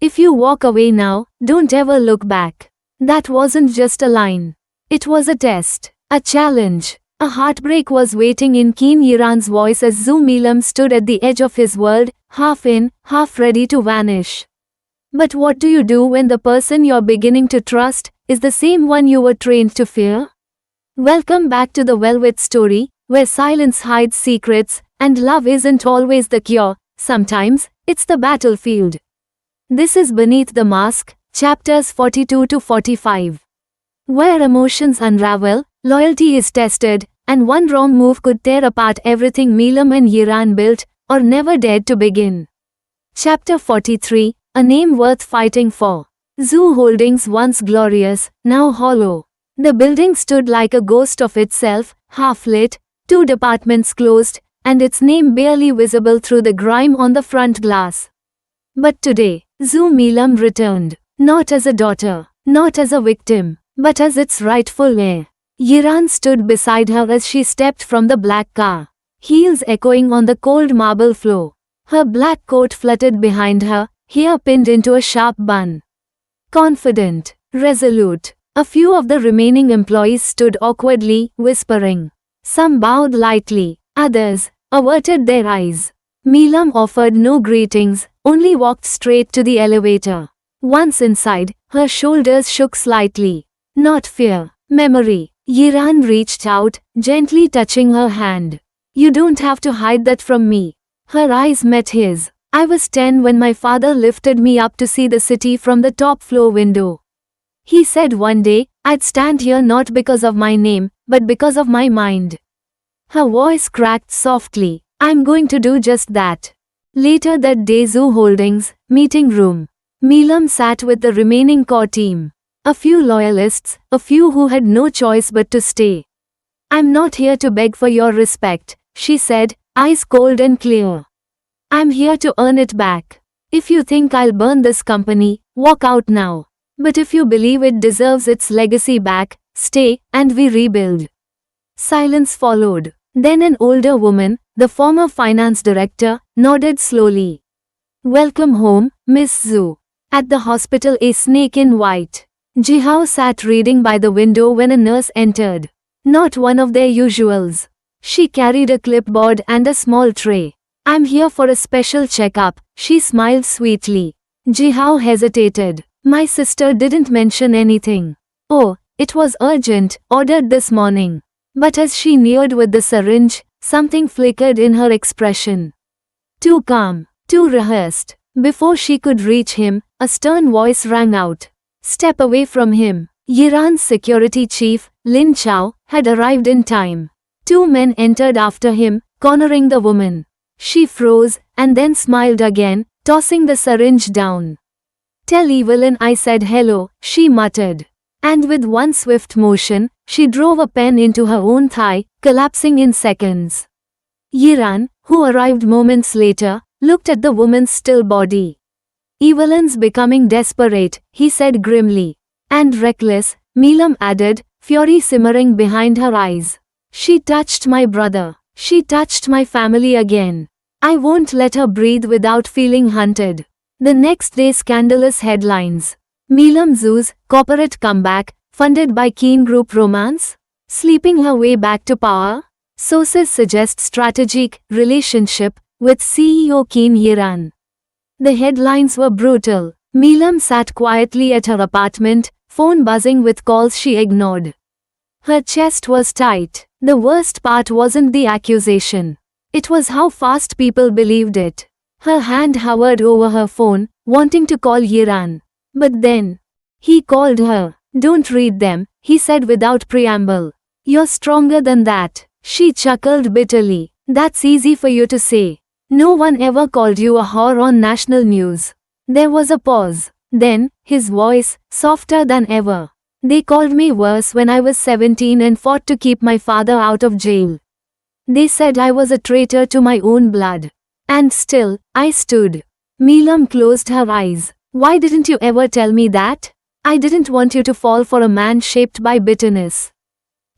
If you walk away now, don't ever look back. That wasn't just a line. It was a test, a challenge. A heartbreak was waiting in Keen Yiran's voice as Zhu Milam stood at the edge of his world, half in, half ready to vanish. But what do you do when the person you're beginning to trust is the same one you were trained to fear? Welcome back to the Velvet Story, where silence hides secrets, and love isn't always the cure, sometimes, it's the battlefield. This is Beneath the Mask, chapters 42 to 45. Where emotions unravel, loyalty is tested, and one wrong move could tear apart everything Milam and Yiran built, or never dared to begin. Chapter 43, a name worth fighting for. Zhu Holdings, once glorious, now hollow. The building stood like a ghost of itself, half-lit, 2 departments closed, and its name barely visible through the grime on the front glass. But today, Zhu Milam returned, not as a daughter, not as a victim, but as its rightful heir. Yiran stood beside her as she stepped from the black car, heels echoing on the cold marble floor. Her black coat fluttered behind her, hair pinned into a sharp bun. Confident, resolute, a few of the remaining employees stood awkwardly, whispering. Some bowed lightly, others averted their eyes. Milam offered no greetings, only walked straight to the elevator. Once inside, her shoulders shook slightly. Not fear, memory. Yiran reached out, gently touching her hand. You don't have to hide that from me. Her eyes met his. I was 10 when my father lifted me up to see the city from the top floor window. He said one day, I'd stand here not because of my name, but because of my mind. Her voice cracked softly. I'm going to do just that. Later that day, Zhu Holdings, meeting room. Milam sat with the remaining core team. A few loyalists, a few who had no choice but to stay. I'm not here to beg for your respect, she said, eyes cold and clear. I'm here to earn it back. If you think I'll burn this company, walk out now. But if you believe it deserves its legacy back, stay, and we rebuild. Silence followed. Then an older woman, the former finance director, nodded slowly. Welcome home, Miss Zhu. At the hospital, a snake in white. Jihao sat reading by the window when a nurse entered. Not one of their usuals. She carried a clipboard and a small tray. I'm here for a special checkup, she smiled sweetly. Jihao hesitated. My sister didn't mention anything. Oh, it was urgent, ordered this morning. But as she neared with the syringe, something flickered in her expression. Too calm, too rehearsed. Before she could reach him, a stern voice rang out. Step away from him. Yiran's security chief, Lin Chao, had arrived in time. 2 men entered after him, cornering the woman. She froze, and then smiled again, tossing the syringe down. Tell Evelyn I said hello, she muttered. And with one swift motion, she drove a pen into her own thigh, collapsing in seconds. Yiran, who arrived moments later, looked at the woman's still body. Evelyn's becoming desperate, he said grimly. And reckless, Milam added, fury simmering behind her eyes. She touched my brother. She touched my family again. I won't let her breathe without feeling hunted. The next day, scandalous headlines. Milam Zhu's corporate comeback, funded by Keen Group romance? Sleeping her way back to power? Sources suggest strategic relationship with CEO Keen Yiran. The headlines were brutal. Milam sat quietly at her apartment, phone buzzing with calls she ignored. Her chest was tight. The worst part wasn't the accusation. It was how fast people believed it. Her hand hovered over her phone, wanting to call Yiran. But then, he called her. Don't read them, he said without preamble. You're stronger than that. She chuckled bitterly. That's easy for you to say. No one ever called you a whore on national news. There was a pause. Then, his voice, softer than ever. They called me worse when I was 17 and fought to keep my father out of jail. They said I was a traitor to my own blood. And still, I stood. Milam closed her eyes. Why didn't you ever tell me that? I didn't want you to fall for a man shaped by bitterness.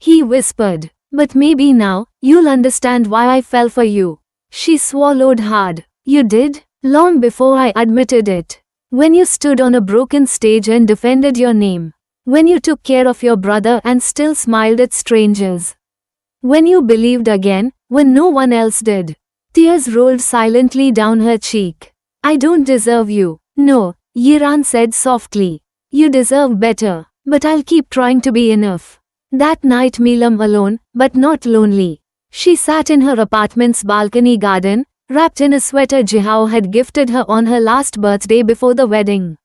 He whispered. But maybe now, you'll understand why I fell for you. She swallowed hard. You did? Long before I admitted it. When you stood on a broken stage and defended your name. When you took care of your brother and still smiled at strangers. When you believed again, when no one else did. Tears rolled silently down her cheek. I don't deserve you. No, Yiran said softly. You deserve better, but I'll keep trying to be enough. That night Milam alone, but not lonely. She sat in her apartment's balcony garden, wrapped in a sweater Jihao had gifted her on her last birthday before the wedding.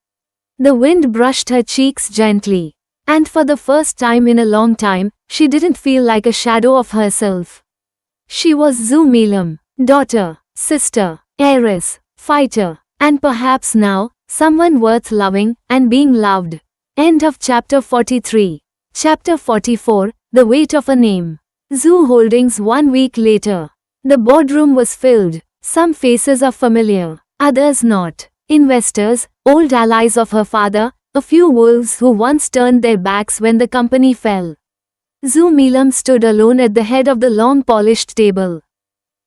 The wind brushed her cheeks gently. And for the first time in a long time, she didn't feel like a shadow of herself. She was Zhu Milam, daughter, sister, heiress, fighter, and perhaps now, someone worth loving and being loved. End of chapter 43. Chapter 44, The Weight of a Name. Zhu Holdings 1 week later. The boardroom was filled. Some faces are familiar, others not. Investors, old allies of her father, a few wolves who once turned their backs when the company fell. Zhu Milam stood alone at the head of the long polished table.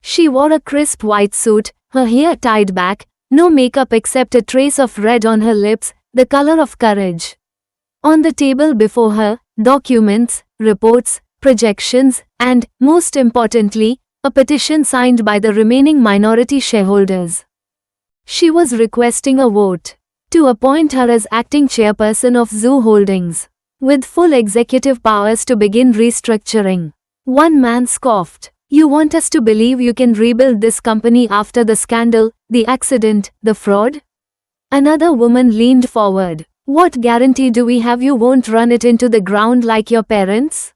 She wore a crisp white suit, her hair tied back, no makeup except a trace of red on her lips, the color of courage. On the table before her, documents, reports, projections, and, most importantly, a petition signed by the remaining minority shareholders. She was requesting a vote to appoint her as acting chairperson of Zhu Holdings, with full executive powers to begin restructuring. One man scoffed. You want us to believe you can rebuild this company after the scandal, the accident, the fraud? Another woman leaned forward. What guarantee do we have you won't run it into the ground like your parents?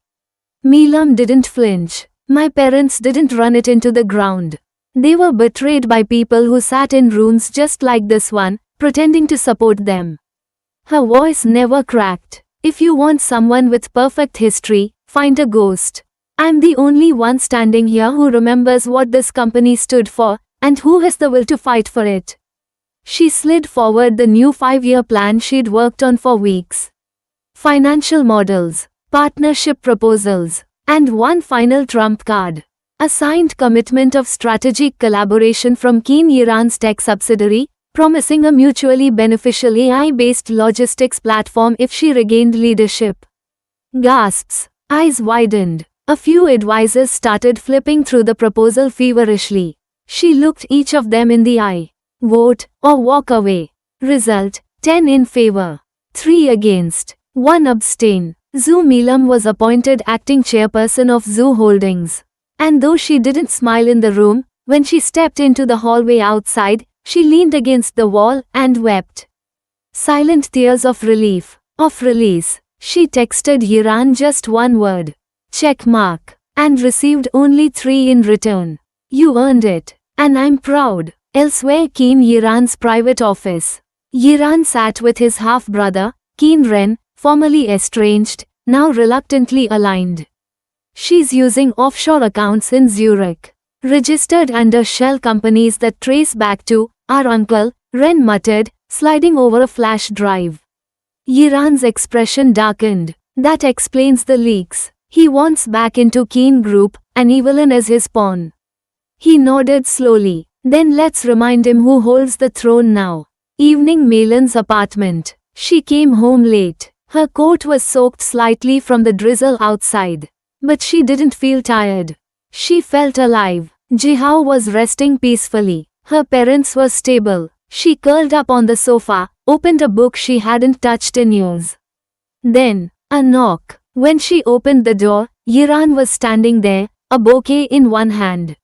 Milam didn't flinch. My parents didn't run it into the ground. They were betrayed by people who sat in rooms just like this one, pretending to support them. Her voice never cracked. If you want someone with perfect history, find a ghost. I'm the only one standing here who remembers what this company stood for, and who has the will to fight for it. She slid forward the new 5-year plan she'd worked on for weeks. Financial models, partnership proposals, and one final trump card. A signed commitment of strategic collaboration from Qin Yiran's tech subsidiary, promising a mutually beneficial AI-based logistics platform if she regained leadership. Gasps. Eyes widened. A few advisors started flipping through the proposal feverishly. She looked each of them in the eye. Vote, or walk away. Result, 10 in favor. 3 against. 1 abstain. Zhu Milam was appointed acting chairperson of Zhu Holdings. And though she didn't smile in the room, when she stepped into the hallway outside, she leaned against the wall and wept. Silent tears of relief, of release. She texted Yiran just one word. Check mark. And received only 3 in return. You earned it. And I'm proud. Elsewhere Qin Yiran's private office. Yiran sat with his half-brother, Qin Ren, formerly estranged, now reluctantly aligned. She's using offshore accounts in Zurich, registered under shell companies that trace back to our uncle, Ren muttered, sliding over a flash drive. Yiran's expression darkened. That explains the leaks. He wants back into Qin Group, and Evelyn as his pawn. He nodded slowly. Then let's remind him who holds the throne now. Evening Malin's apartment. She came home late. Her coat was soaked slightly from the drizzle outside. But she didn't feel tired. She felt alive. Jihao was resting peacefully. Her parents were stable. She curled up on the sofa, opened a book she hadn't touched in years. Then, a knock. When she opened the door, Yiran was standing there, a bouquet in one hand.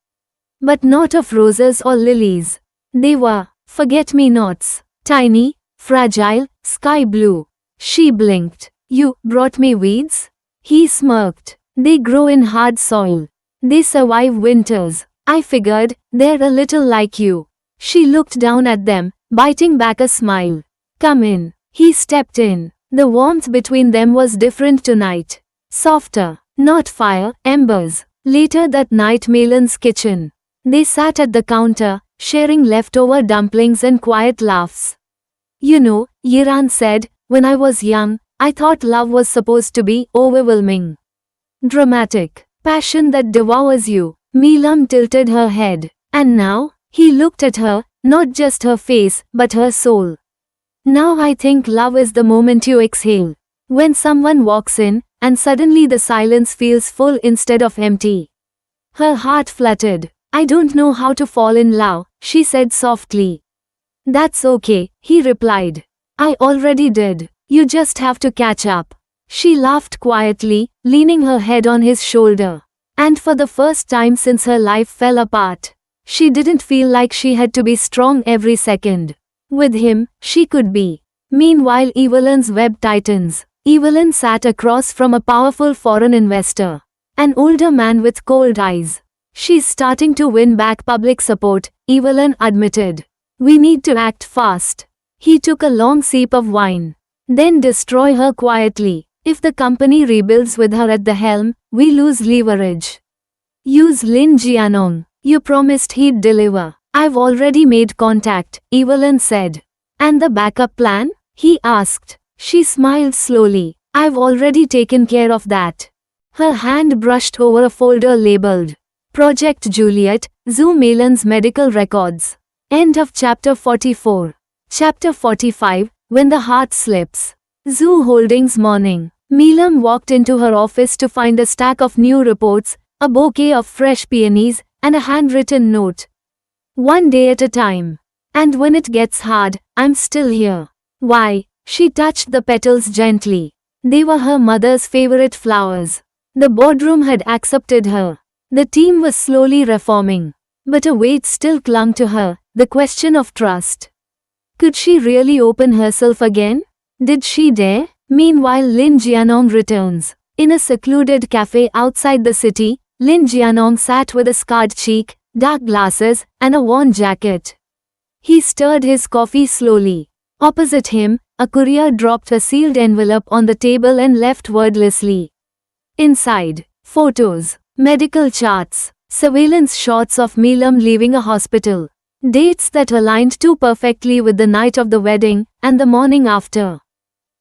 But not of roses or lilies. They were forget-me-nots, tiny, fragile, sky blue. She blinked. You brought me weeds? He smirked. They grow in hard soil. They survive winters. I figured, they're a little like you. She looked down at them, biting back a smile. Come in. He stepped in. The warmth between them was different tonight. Softer. Not fire, embers. Later that night Malin's kitchen. They sat at the counter, sharing leftover dumplings and quiet laughs. You know, Yiran said, when I was young, I thought love was supposed to be overwhelming. Dramatic. Passion that devours you. Milam tilted her head. And now, he looked at her, not just her face, but her soul. Now I think love is the moment you exhale. When someone walks in, and suddenly the silence feels full instead of empty. Her heart fluttered. I don't know how to fall in love, she said softly. That's okay, he replied. I already did. You just have to catch up. She laughed quietly, leaning her head on his shoulder. And for the first time since her life fell apart, she didn't feel like she had to be strong every second. With him, she could be. Meanwhile, Evelyn's web tightens. Evelyn sat across from a powerful foreign investor. An older man with cold eyes. She's starting to win back public support, Evelyn admitted. We need to act fast. He took a long sip of wine. Then destroy her quietly. If the company rebuilds with her at the helm, we lose leverage. Use Lin Jianong. You promised he'd deliver. I've already made contact, Evelyn said. And the backup plan? He asked. She smiled slowly. I've already taken care of that. Her hand brushed over a folder labeled Project Juliet, Zhu Melan's medical records. End of chapter 44. Chapter 45, When the Heart Slips. Zhu Holdings morning. Melam walked into her office to find a stack of new reports, a bouquet of fresh peonies, and a handwritten note. One day at a time. And when it gets hard, I'm still here. Why? She touched the petals gently. They were her mother's favorite flowers. The boardroom had accepted her. The team was slowly reforming. But a weight still clung to her, the question of trust. Could she really open herself again? Did she dare? Meanwhile, Lin Jianong returns. In a secluded cafe outside the city, Lin Jianong sat with a scarred cheek, dark glasses, and a worn jacket. He stirred his coffee slowly. Opposite him, a courier dropped a sealed envelope on the table and left wordlessly. Inside, photos, medical charts, surveillance shots of Melam leaving a hospital. Dates that aligned too perfectly with the night of the wedding and the morning after.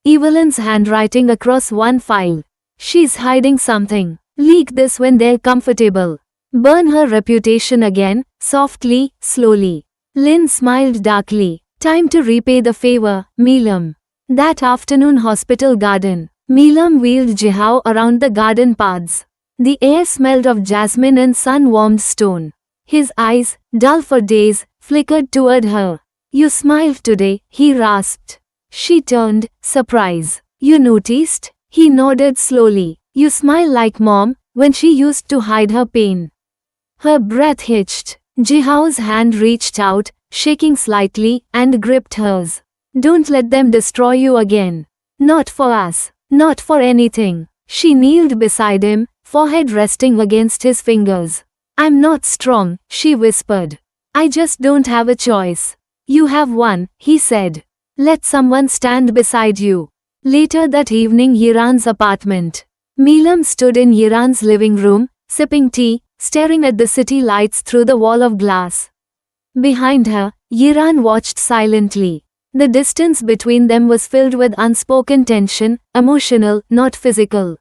Evelyn's handwriting across one file. She's hiding something. Leak this when they're comfortable. Burn her reputation again, softly, slowly. Lin smiled darkly. Time to repay the favor, Melam. That afternoon hospital garden. Melam wheeled Jihao around the garden paths. The air smelled of jasmine and sun-warmed stone. His eyes, dull for days, flickered toward her. You smiled today, he rasped. She turned, surprise. You noticed? He nodded slowly. You smile like Mom, when she used to hide her pain. Her breath hitched. Jihao's hand reached out, shaking slightly, and gripped hers. Don't let them destroy you again. Not for us. Not for anything. She kneeled beside him, forehead resting against his fingers. I'm not strong, she whispered. I just don't have a choice. You have one, he said. Let someone stand beside you. Later that evening, Yiran's apartment. Melam stood in Yiran's living room, sipping tea, staring at the city lights through the wall of glass. Behind her, Yiran watched silently. The distance between them was filled with unspoken tension, emotional, not physical.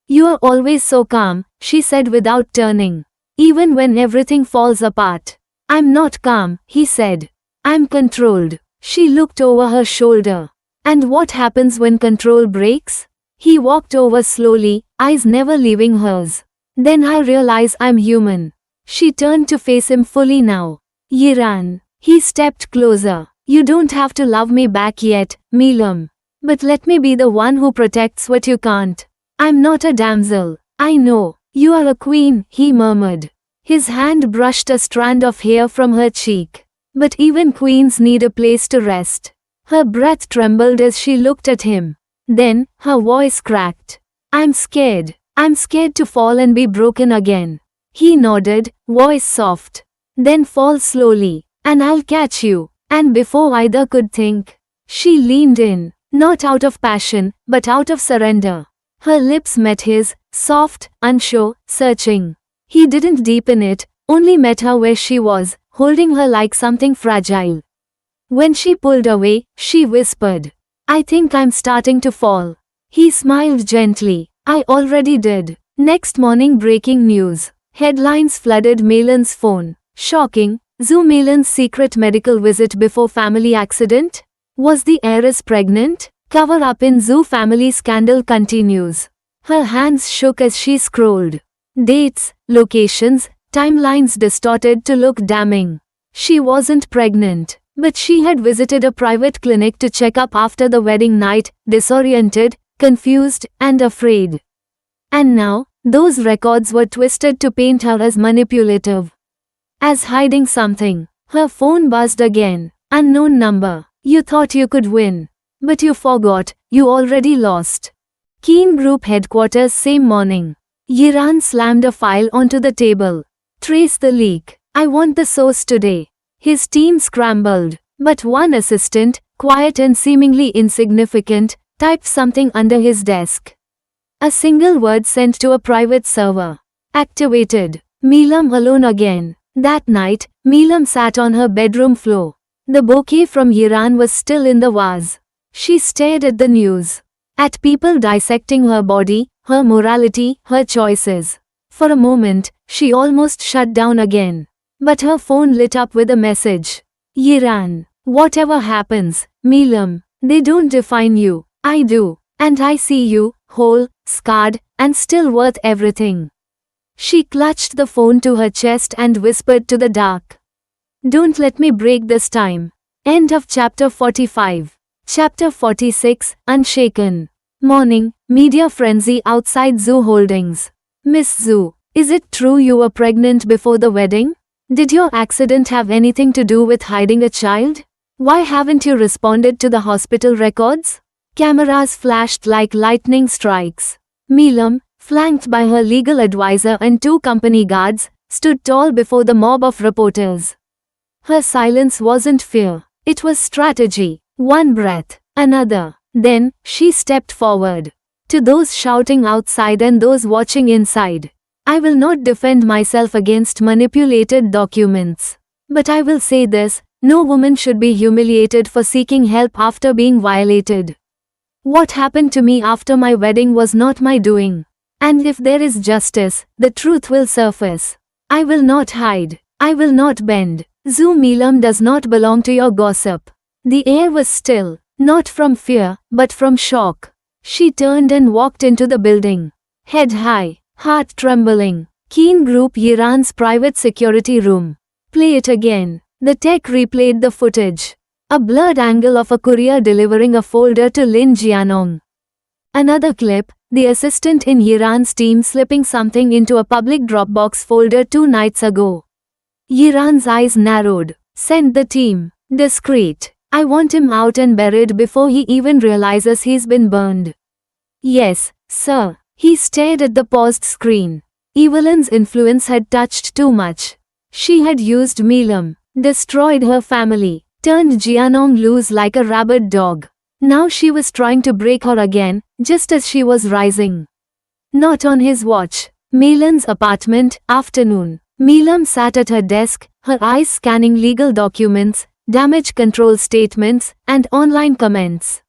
You are always so calm, she said without turning. Even when everything falls apart. I'm not calm, he said. I'm controlled. She looked over her shoulder. And what happens when control breaks? He walked over slowly, eyes never leaving hers. Then I realize I'm human. She turned to face him fully now. Yiran. He stepped closer. You don't have to love me back yet, Melam. But let me be the one who protects what you can't. I'm not a damsel. I know. You are a queen, he murmured. His hand brushed a strand of hair from her cheek. But even queens need a place to rest. Her breath trembled as she looked at him. Then, her voice cracked. I'm scared. I'm scared to fall and be broken again. He nodded, voice soft. Then fall slowly, and I'll catch you. And before either could think, she leaned in, not out of passion, but out of surrender. Her lips met his, soft, unsure, searching. He didn't deepen it, only met her where she was, holding her like something fragile. When she pulled away, she whispered, I think I'm starting to fall. He smiled gently. I already did. Next morning, breaking news. Headlines flooded Melan's phone. Shocking. Zhu Melan's secret medical visit before family accident? Was the heiress pregnant? Cover up in Zhu family scandal continues. Her hands shook as she scrolled. Dates, locations, timelines distorted to look damning. She wasn't pregnant, but she had visited a private clinic to check up after the wedding night, disoriented, confused, and afraid. And now, those records were twisted to paint her as manipulative. As hiding something. Her phone buzzed again. Unknown number. You thought you could win. But you forgot, you already lost. Keen Group headquarters same morning. Yiran slammed a file onto the table. Trace the leak. I want the source today. His team scrambled. But one assistant, quiet and seemingly insignificant, typed something under his desk. A single word sent to a private server. Activated. Meelam alone again. That night, Meelam sat on her bedroom floor. The bouquet from Yiran was still in the vase. She stared at the news. At people dissecting her body, her morality, her choices. For a moment, she almost shut down again. But her phone lit up with a message. Yiran, whatever happens, Meelam, they don't define you. I do. And I see you, whole, scarred, and still worth everything. She clutched the phone to her chest and whispered to the dark. Don't let me break this time. End of chapter 45. Chapter 46, Unshaken. Morning, media frenzy outside Zhu Holdings. Miss Zhu, is it true you were pregnant before the wedding? Did your accident have anything to do with hiding a child? Why haven't you responded to the hospital records? Cameras flashed like lightning strikes. Meelam, flanked by her legal advisor and 2 company guards, stood tall before the mob of reporters. Her silence wasn't fear, it was strategy. One breath, another. Then, she stepped forward. To those shouting outside and those watching inside. I will not defend myself against manipulated documents. But I will say this, no woman should be humiliated for seeking help after being violated. What happened to me after my wedding was not my doing. And if there is justice, the truth will surface. I will not hide. I will not bend. Zhu Meelam does not belong to your gossip. The air was still, not from fear, but from shock. She turned and walked into the building. Head high, heart trembling. Keen Group Yiran's private security room. Play it again. The tech replayed the footage. A blurred angle of a courier delivering a folder to Lin Jianong. Another clip, the assistant in Yiran's team slipping something into a public Dropbox folder 2 nights ago. Yiran's eyes narrowed. Send the team. Discreet. I want him out and buried before he even realizes he's been burned. Yes, sir. He stared at the paused screen. Evelyn's influence had touched too much. She had used Meelam, destroyed her family, turned Jianong loose like a rabid dog. Now she was trying to break her again, just as she was rising. Not on his watch. Meelam's apartment, afternoon. Meelam sat at her desk, her eyes scanning legal documents, damage control statements, and online comments.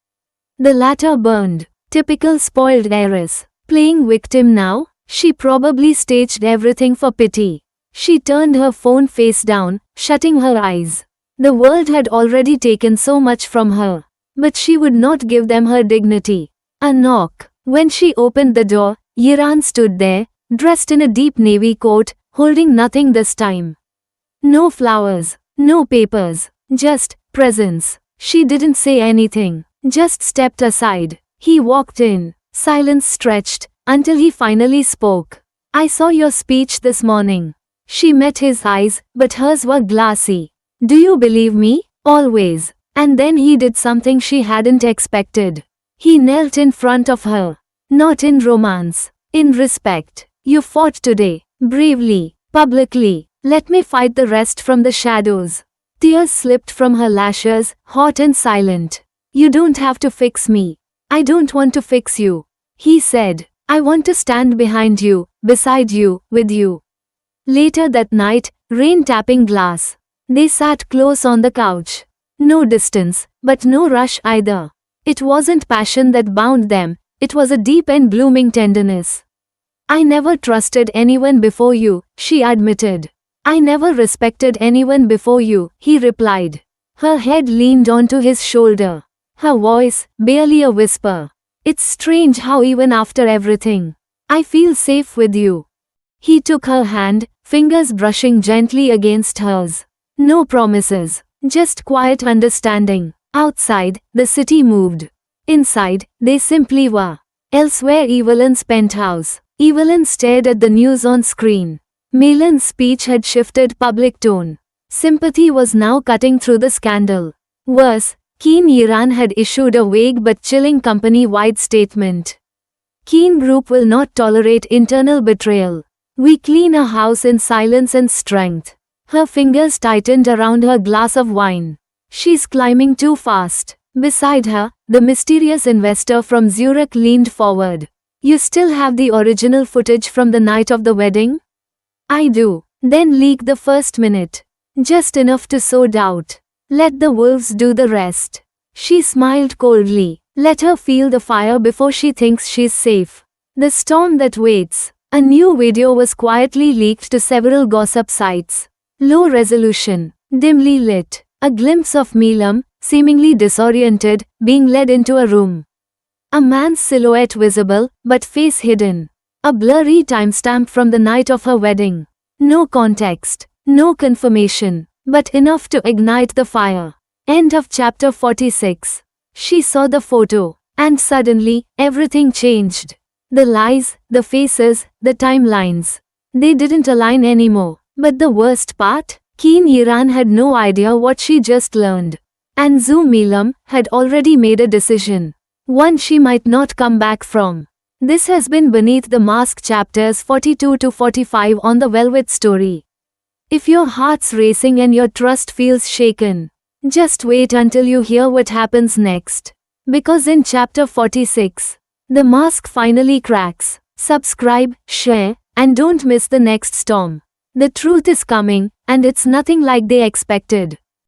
The latter burned. Typical spoiled heiress. Playing victim now? She probably staged everything for pity. She turned her phone face down, shutting her eyes. The world had already taken so much from her. But she would not give them her dignity. A knock. When she opened the door, Yiran stood there, dressed in a deep navy coat, holding nothing this time. No flowers, no papers, just presence. She didn't say anything, just stepped aside. He walked in. Silence stretched, until he finally spoke. I saw your speech this morning. She met his eyes, but hers were glassy. Do you believe me? Always. And then he did something she hadn't expected. He knelt in front of her. Not in romance. In respect. You fought today. Bravely. Publicly. Let me fight the rest from the shadows. Tears slipped from her lashes, hot and silent. You don't have to fix me. I don't want to fix you. He said. I want to stand behind you, beside you, with you. Later that night, rain tapping glass. They sat close on the couch. No distance, but no rush either. It wasn't passion that bound them, it was a deep and blooming tenderness. I never trusted anyone before you, she admitted. I never respected anyone before you, he replied. Her head leaned onto his shoulder. Her voice, barely a whisper. It's strange how even after everything, I feel safe with you. He took her hand, fingers brushing gently against hers. No promises, just quiet understanding. Outside, the city moved. Inside, they simply were. Elsewhere, Evelyn's penthouse. Evelyn stared at the news on screen. Milan's speech had shifted public tone. Sympathy was now cutting through the scandal. Worse, Keen Iran had issued a vague but chilling company-wide statement. Keen Group will not tolerate internal betrayal. We clean our house in silence and strength. Her fingers tightened around her glass of wine. She's climbing too fast. Beside her, the mysterious investor from Zurich leaned forward. You still have the original footage from the night of the wedding? I do. Then leak the first minute. Just enough to sow doubt. Let the wolves do the rest. She smiled coldly. Let her feel the fire before she thinks she's safe. The storm that waits. A new video was quietly leaked to several gossip sites. Low resolution, dimly lit. A glimpse of Milam, seemingly disoriented, being led into a room. A man's silhouette visible, but face hidden. A blurry timestamp from the night of her wedding. No context, no confirmation, but enough to ignite the fire. End of chapter 46. She saw the photo, and suddenly, everything changed. The lies, the faces, the timelines. They didn't align anymore. But the worst part? Keen Iran had no idea what she just learned. And Zhu Milam had already made a decision. One she might not come back from. This has been Beneath the Mask chapters 42 to 45 on the Velvet Story. If your heart's racing and your trust feels shaken, just wait until you hear what happens next. Because in chapter 46, the mask finally cracks. Subscribe, share, and don't miss the next storm. The truth is coming, and it's nothing like they expected.